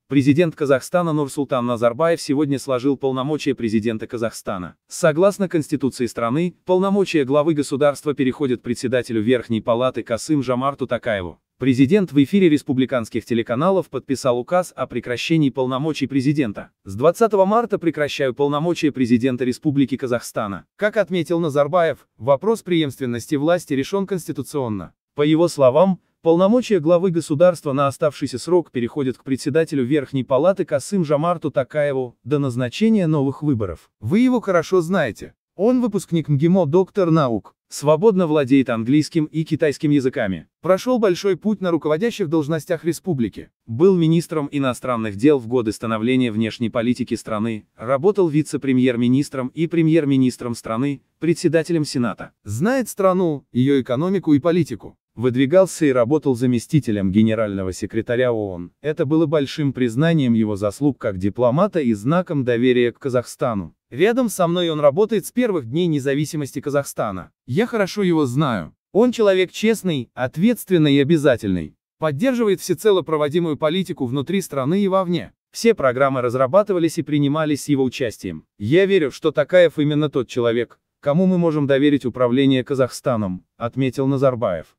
Президент Казахстана Нурсултан Назарбаев сегодня сложил полномочия президента Казахстана. Согласно Конституции страны, полномочия главы государства переходят председателю Верхней Палаты Касым-Жомарту Токаеву. Президент в эфире республиканских телеканалов подписал указ о прекращении полномочий президента. С 20 марта прекращаю полномочия президента Республики Казахстана. Как отметил Назарбаев, вопрос преемственности власти решен конституционно. По его словам, полномочия главы государства на оставшийся срок переходят к председателю Верхней Палаты Касым-Жомарту Токаеву до назначения новых выборов. Вы его хорошо знаете. Он выпускник МГИМО, доктор наук, свободно владеет английским и китайским языками. Прошел большой путь на руководящих должностях республики. Был министром иностранных дел в годы становления внешней политики страны, работал вице-премьер-министром и премьер-министром страны, председателем Сената. Знает страну, ее экономику и политику. Выдвигался и работал заместителем генерального секретаря ООН. Это было большим признанием его заслуг как дипломата и знаком доверия к Казахстану. Рядом со мной он работает с первых дней независимости Казахстана. Я хорошо его знаю. Он человек честный, ответственный и обязательный. Поддерживает всецело проводимую политику внутри страны и вовне. Все программы разрабатывались и принимались с его участием. Я верю, что Токаев именно тот человек, кому мы можем доверить управление Казахстаном, отметил Назарбаев.